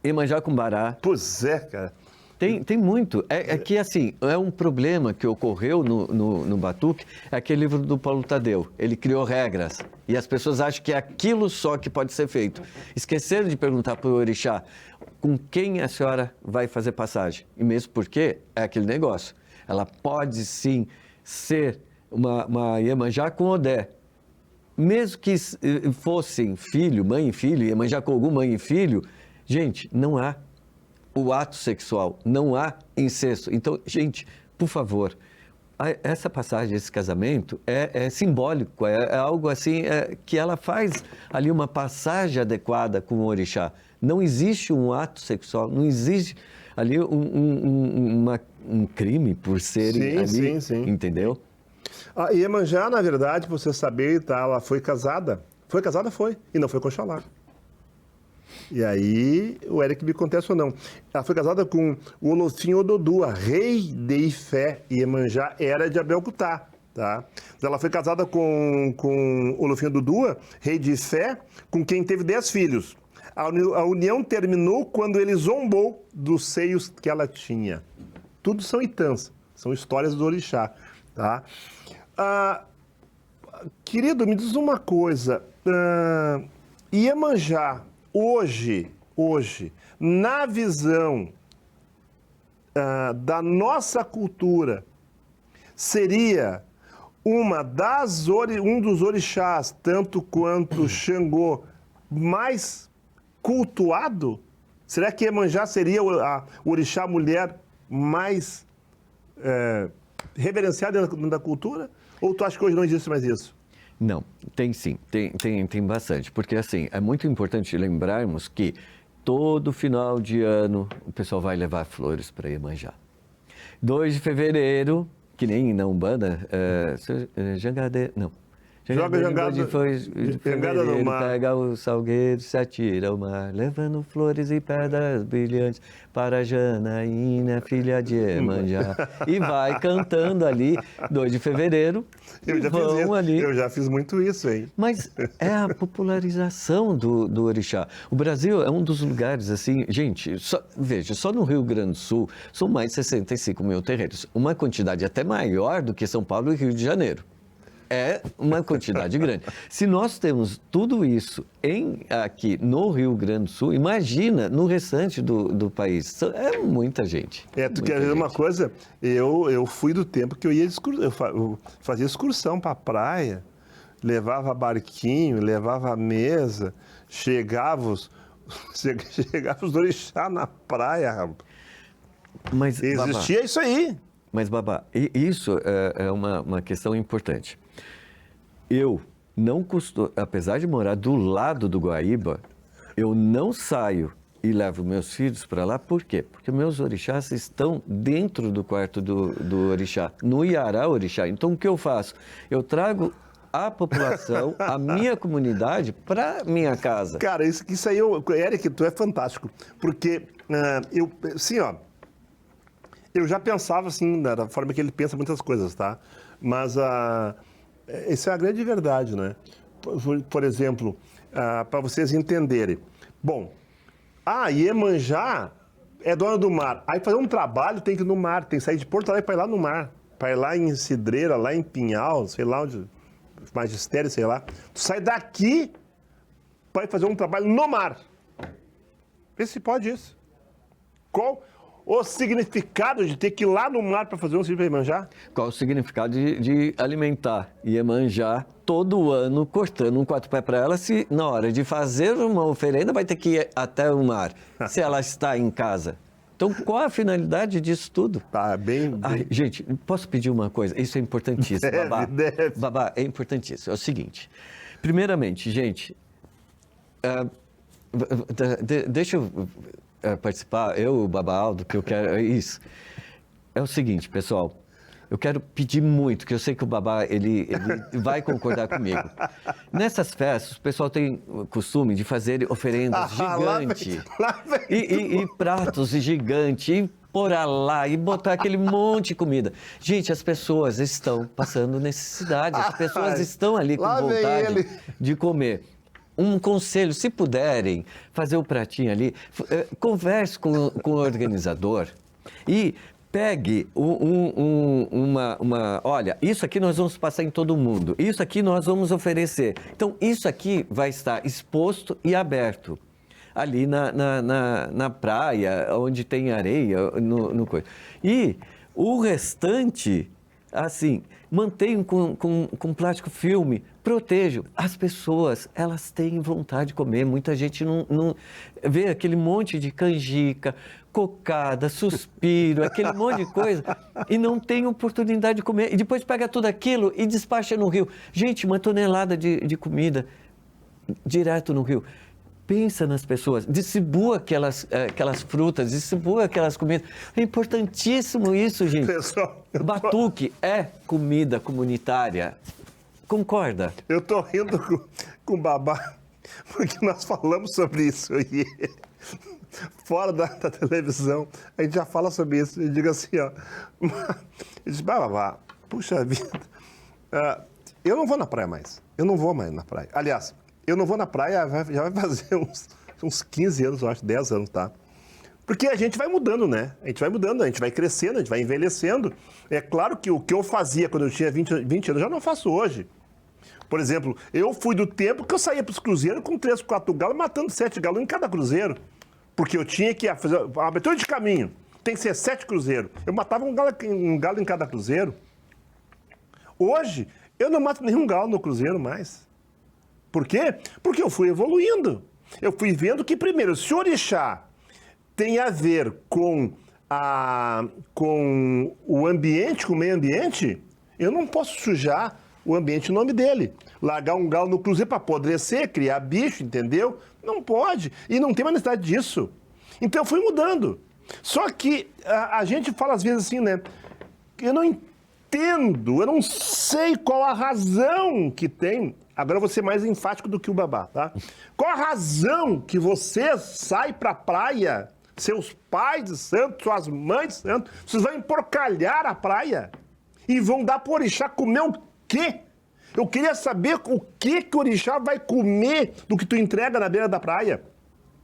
Iemanjá com Bará. Pois é, cara. Tem muito. É que, assim, é um problema que ocorreu no Batuque, é aquele livro do Paulo Tadeu. Ele criou regras e as pessoas acham que é aquilo só que pode ser feito. Esqueceram de perguntar para o orixá com quem a senhora vai fazer passagem. E mesmo porque é aquele negócio. ela pode sim ser uma Iemanjá com Odé. Mesmo que fossem filho, mãe e filho, Iemanjá com algum mãe e filho, gente, não há o ato sexual, não há incesto. Então, gente, por favor, essa passagem, esse casamento é simbólico, é algo assim que ela faz ali uma passagem adequada com o orixá. Não existe um ato sexual, não existe ali um crime por serem ali, entendeu? A Iemanjá, na verdade, pra você saber, tá, ela foi casada. Foi casada, foi. E não foi com Oxalá. E aí, o Eric me contesta ou não. Ela foi casada com o Olofim Ododua, rei de Ifé. E Iemanjá era de Abelcutá, tá? Ela foi casada com o Olofim Ododua, rei de Ifé, com quem teve 10 filhos. A união terminou quando ele zombou dos seios que ela tinha. Tudo são itãs, são histórias do orixá, tá? Querido, me diz uma coisa. Iemanjá, hoje, na visão da nossa cultura, seria um dos orixás, tanto quanto Xangô, mais cultuado? Será que Iemanjá seria o orixá mulher mais reverenciado dentro da cultura? Ou tu acha que hoje não existe mais isso? Não, tem sim, tem bastante. Porque, assim, é muito importante lembrarmos que todo final de ano o pessoal vai levar flores para Iemanjá. 2 de fevereiro, que nem na Umbanda, Jangadeiro, não. Joga jangada no mar. Pega o salgueiro, se atira ao mar, levando flores e pedras brilhantes para Janaína, filha de Iemanjá. E vai cantando ali, 2 de fevereiro, Eu já fiz muito isso, hein? Mas é a popularização do orixá. O Brasil é um dos lugares, assim, gente, veja, só no Rio Grande do Sul são mais de 65 mil terreiros. Uma quantidade até maior do que São Paulo e Rio de Janeiro. É uma quantidade grande. Se nós temos tudo isso aqui no Rio Grande do Sul, imagina no restante do país. É muita gente. Tu quer ver uma coisa? Eu fui do tempo que eu fazia excursão para a praia, levava barquinho, levava mesa, chegava os orixá na praia, rapaz. Mas, existia Babá, isso aí. Mas, Babá, isso é uma questão importante. Eu não costumo, apesar de morar do lado do Guaíba, eu não saio e levo meus filhos para lá. Por quê? Porque meus orixás estão dentro do quarto do orixá, no Iará orixá. Então, o que eu faço? Eu trago a população, a minha comunidade, para minha casa. Cara, isso aí, Eric, tu é fantástico. Porque, eu já pensava assim, da forma que ele pensa muitas coisas, tá? Mas essa é a grande verdade, né? Por exemplo, para vocês entenderem. Bom, Iemanjá é dona do mar. Aí fazer um trabalho tem que ir no mar, tem que sair de Porto Alegre para ir lá no mar. Para ir lá em Cidreira, lá em Pinhal, sei lá onde, Magistério, sei lá. Tu sai daqui para ir fazer um trabalho no mar. Vê se pode isso. Qual o significado de ter que ir lá no mar para fazer um serviço para Iemanjá? Qual o significado de alimentar Iemanjá todo ano, cortando um 4 pés para ela, se na hora de fazer uma oferenda vai ter que ir até o mar, se ela está em casa? Então, qual a finalidade disso tudo? Bem... Ai, gente, posso pedir uma coisa? Isso é importantíssimo, Babá. Deve. Babá, é importantíssimo. É o seguinte, primeiramente, gente, deixa eu participar, o Babá Aldo, que eu quero, isso. É o seguinte, pessoal, eu quero pedir muito, que eu sei que o Babá, ele vai concordar comigo. Nessas festas, o pessoal tem o costume de fazer oferendas gigantes. E pratos gigantes, e pôr lá, e botar aquele monte de comida. Gente, as pessoas estão passando necessidade, as pessoas estão ali com vontade de comer. Um conselho, se puderem fazer o pratinho ali, converse com o organizador e pegue olha, isso aqui nós vamos passar em todo mundo, isso aqui nós vamos oferecer. Então, isso aqui vai estar exposto e aberto ali na praia, onde tem areia, no coisa. E O restante, assim, mantenham com plástico filme, protejam. As pessoas, elas têm vontade de comer. Muita gente não vê aquele monte de canjica, cocada, suspiro, aquele monte de coisa e não tem oportunidade de comer. E depois pega tudo aquilo e despacha no rio. Gente, uma tonelada de comida direto no rio. Pensa nas pessoas, distribua aquelas frutas, distribua aquelas comidas. É importantíssimo isso, gente. Pessoal, Batuque é comida comunitária. Concorda? Eu tô rindo com o Babá, porque nós falamos sobre isso aí. Fora da televisão, a gente já fala sobre isso. Eu digo assim, ó. Eu disse, Babá, puxa vida, eu não vou na praia mais. Eu não vou mais na praia. Aliás, eu não vou na praia, já vai fazer uns 15 anos, eu acho, 10 anos, tá? Porque a gente vai mudando, né? A gente vai mudando, a gente vai crescendo, a gente vai envelhecendo. É claro que o que eu fazia quando eu tinha 20 anos, eu já não faço hoje. Por exemplo, eu fui do tempo que eu saía para os cruzeiros com 3, 4 galos, matando 7 galos em cada cruzeiro. Porque eu tinha que fazer a abertura de caminho. Tem que ser 7 cruzeiros. Eu matava um galo em cada cruzeiro. Hoje, eu não mato nenhum galo no cruzeiro mais. Por quê? Porque eu fui evoluindo. Eu fui vendo que, primeiro, se o orixá tem a ver com o ambiente, com o meio ambiente, eu não posso sujar o ambiente em nome dele. Largar um galo no cruzeiro para apodrecer, criar bicho, entendeu? Não pode. E não tem mais necessidade disso. Então eu fui mudando. Só que a gente fala às vezes assim, né? Eu não entendo, eu não sei qual a razão que tem. Agora eu vou ser mais enfático do que o Babá, tá? Qual a razão que você sai pra praia, seus pais de santo, suas mães de santo, vocês vão emporcalhar a praia e vão dar pro orixá comer o quê? Eu queria saber o que o orixá vai comer do que tu entrega na beira da praia,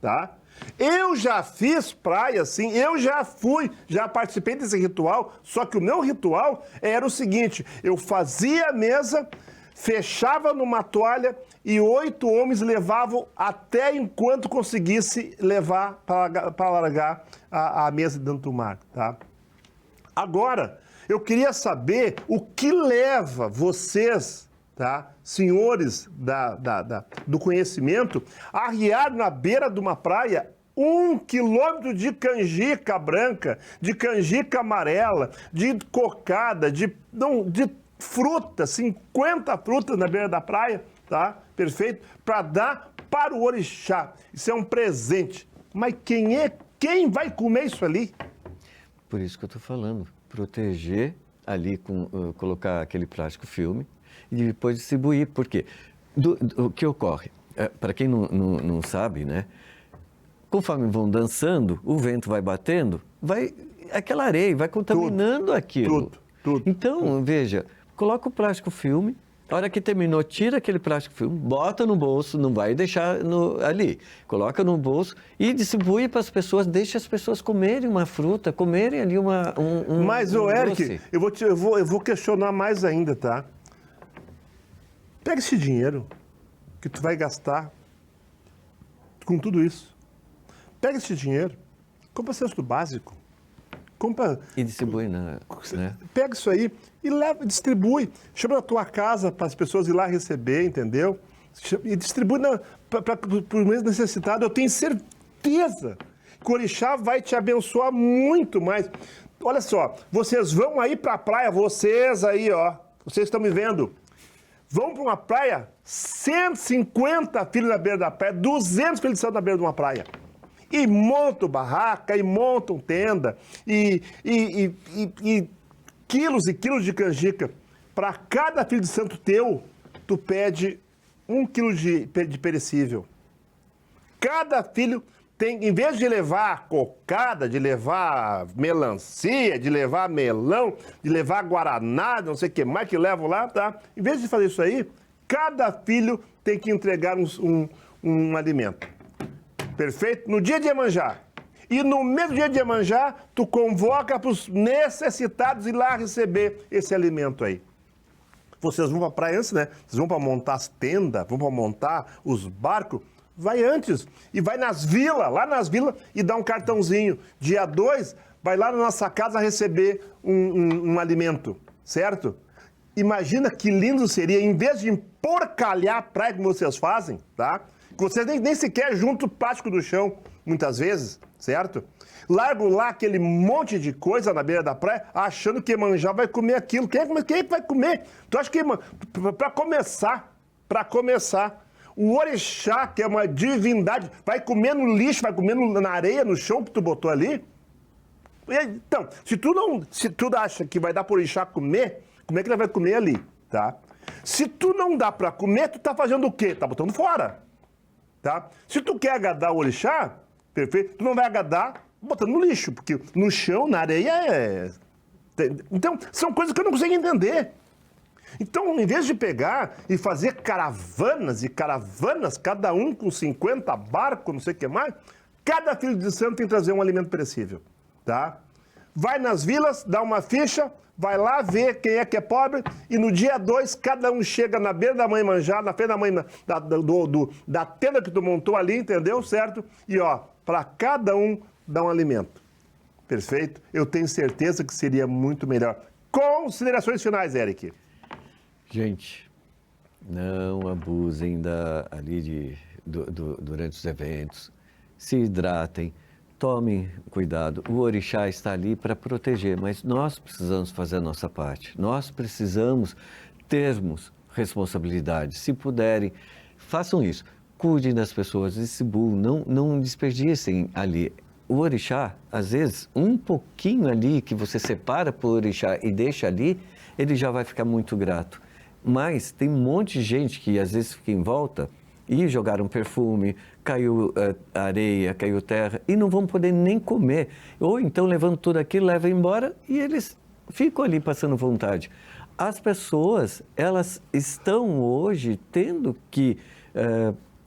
tá? Eu já fiz praia, sim, eu já participei desse ritual, só que o meu ritual era o seguinte, eu fazia a mesa, fechava numa toalha e 8 homens levavam até enquanto conseguisse levar para largar a mesa dentro do mar, tá? Agora, eu queria saber o que leva vocês, tá, senhores do conhecimento, a arriar na beira de uma praia 1 quilômetro de canjica branca, de canjica amarela, de cocada, de fruta, 50 frutas na beira da praia, tá? Perfeito? Para dar para o orixá. Isso é um presente. Mas quem vai comer isso ali? Por isso que eu estou falando. Proteger ali, colocar aquele plástico filme e depois distribuir. Por quê? O que ocorre? Para quem não sabe, né? Conforme vão dançando, o vento vai batendo, aquela areia vai contaminando aquilo. Tudo. Então, veja, coloca o plástico filme, a hora que terminou, tira aquele plástico filme, bota no bolso, não vai deixar ali, coloca no bolso e distribui para as pessoas, deixa as pessoas comerem uma fruta, comerem ali Mas, Eric, eu vou questionar mais ainda, tá? Pega esse dinheiro que tu vai gastar com tudo isso. Pega esse dinheiro, compra cesto básico, e distribui, né? Pega isso aí e distribui. Chama na tua casa para as pessoas ir lá receber, entendeu? E distribui para o mesmo necessitado. Eu tenho certeza que o orixá vai te abençoar muito mais. Olha só, vocês vão aí para a praia, vocês aí, ó, vocês estão me vendo. Vão para uma praia, 150 filhos na beira da praia, 200 filhos na beira de uma praia. E montam barraca, e montam tenda, e quilos e quilos de canjica. Para cada filho de santo teu, tu pede 1 quilo de perecível. Cada filho tem, em vez de levar cocada, de levar melancia, de levar melão, de levar guaraná, não sei o que mais que levam lá, tá? Em vez de fazer isso aí, cada filho tem que entregar um alimento. Perfeito? No dia de Iemanjá. E no mesmo dia de Iemanjá, tu convoca para os necessitados ir lá receber esse alimento aí. Vocês vão para a praia antes, né? Vocês vão para montar as tendas, vão para montar os barcos. Vai antes. E vai nas vilas, lá nas vilas, e dá um cartãozinho. Dia 2, vai lá na nossa casa receber um alimento, certo? Imagina que lindo seria, em vez de emporcalhar a praia como vocês fazem, tá? Que vocês nem sequer juntam o plástico do chão, muitas vezes, certo? Largam lá aquele monte de coisa na beira da praia, achando que Iemanjá vai comer aquilo. Quem é que vai comer? Tu acha que, para começar, o orixá, que é uma divindade, vai comer no lixo, vai comer na areia, no chão que tu botou ali? Então, se tu acha que vai dar pro orixá comer, como é que ele vai comer ali, tá? Se tu não dá para comer, tu tá fazendo o quê? Tá botando fora, tá? Se tu quer agradar o orixá, perfeito, tu não vai agradar botando no lixo, porque no chão, na areia, Então, são coisas que eu não consigo entender. Então, em vez de pegar e fazer caravanas e caravanas, cada um com 50 barcos, não sei o que mais, cada filho de santo tem que trazer um alimento perecível, tá? Vai nas vilas, dá uma ficha, vai lá ver quem é que é pobre, e no dia 2, cada um chega na beira da mãe Iemanjá, na frente da mãe, da tenda que tu montou ali, entendeu? Certo? E ó, para cada um dá um alimento. Perfeito? Eu tenho certeza que seria muito melhor. Considerações finais, Eric. Gente, não abusem durante os eventos. Se hidratem, tomem cuidado. O orixá está ali para proteger, mas nós precisamos fazer a nossa parte. Nós precisamos termos responsabilidade. Se puderem, façam isso. Cuidem das pessoas, não desperdicem ali. O orixá, às vezes, um pouquinho ali que você separa para o orixá e deixa ali, ele já vai ficar muito grato. Mas tem um monte de gente que às vezes fica em volta e jogaram perfume, caiu areia, caiu terra e não vão poder nem comer. Ou então levam tudo aquilo, levam embora e eles ficam ali passando vontade. As pessoas, elas estão hoje tendo que...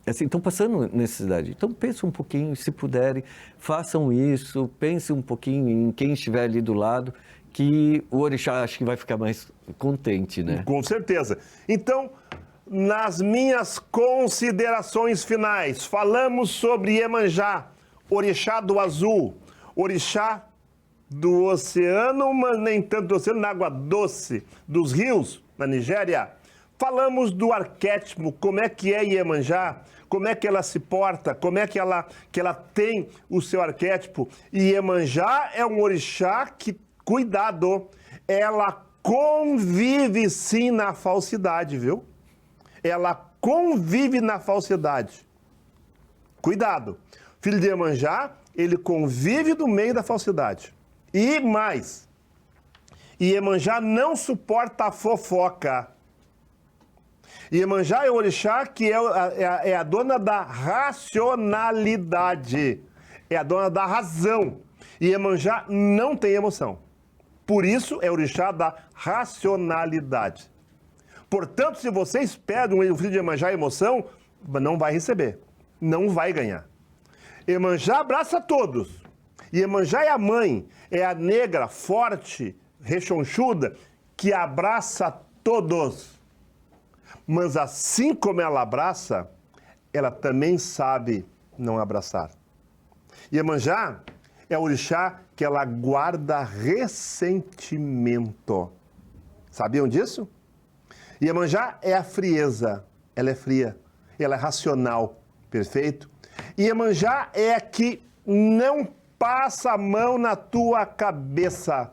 estão passando necessidade. Então, pensem um pouquinho, se puderem, façam isso, pensem um pouquinho em quem estiver ali do lado, que o orixá acho que vai ficar mais contente, né? Com certeza. Então, nas minhas considerações finais, falamos sobre Iemanjá, orixá do azul, orixá do oceano, mas nem tanto do oceano, na água doce, dos rios, na Nigéria. Falamos do arquétipo, como é que é Iemanjá, como é que ela se porta, como é que ela tem o seu arquétipo. E Iemanjá é um orixá que, cuidado, ela convive sim na falsidade, viu? Ela convive na falsidade. Cuidado. Filho de Iemanjá, ele convive no meio da falsidade. E mais, Iemanjá não suporta a fofoca. Iemanjá é o orixá que é a dona da racionalidade, é a dona da razão. E Iemanjá não tem emoção. Por isso é o orixá da racionalidade. Portanto, se vocês pedem um filho de Iemanjá emoção, não vai receber, não vai ganhar. Iemanjá abraça todos. Iemanjá é a mãe, é a negra, forte, rechonchuda, que abraça todos. Mas assim como ela abraça, ela também sabe não abraçar. Iemanjá é o orixá que ela guarda ressentimento. Sabiam disso? Iemanjá é a frieza, ela é fria, ela é racional, perfeito? Iemanjá é a que não passa a mão na tua cabeça.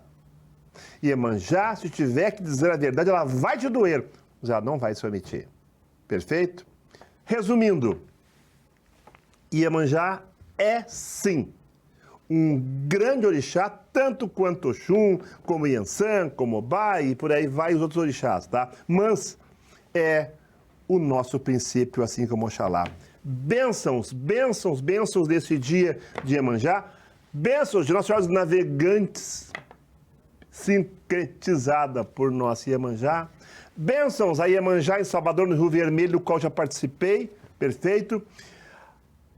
Iemanjá, se tiver que dizer a verdade, ela vai te doer, mas ela não vai se omitir. Perfeito? Resumindo, Iemanjá é sim um grande orixá, tanto quanto Oxum, como Yansan, como Obá e por aí vai os outros orixás, tá? Mas é o nosso princípio, assim como Oxalá. Bênçãos, bênçãos, bênçãos desse dia de Iemanjá, bênçãos de Nossa Senhora dos Navegantes, sincretizada por nossa Iemanjá, bênçãos a Iemanjá em Salvador, no Rio Vermelho, do qual já participei, perfeito.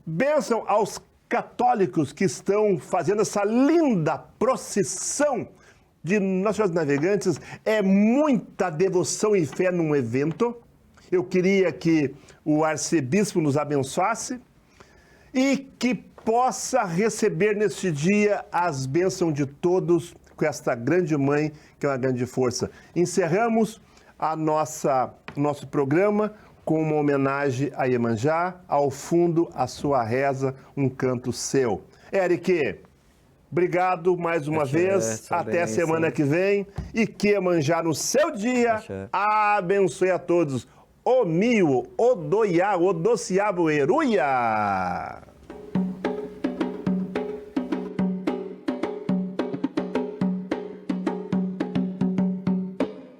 Bênção aos católicos que estão fazendo essa linda procissão de Nossa Senhora dos Navegantes. É muita devoção e fé num evento. Eu queria que o arcebispo nos abençoasse e que possa receber neste dia as bênçãos de todos com esta grande mãe, que é uma grande força. Encerramos nosso programa com uma homenagem a Iemanjá, ao fundo a sua reza, um canto seu. Eric, obrigado mais uma vez, até a semana que vem, e que Iemanjá no seu dia abençoe a todos. O mio, o doiá, o dociabo, eruia!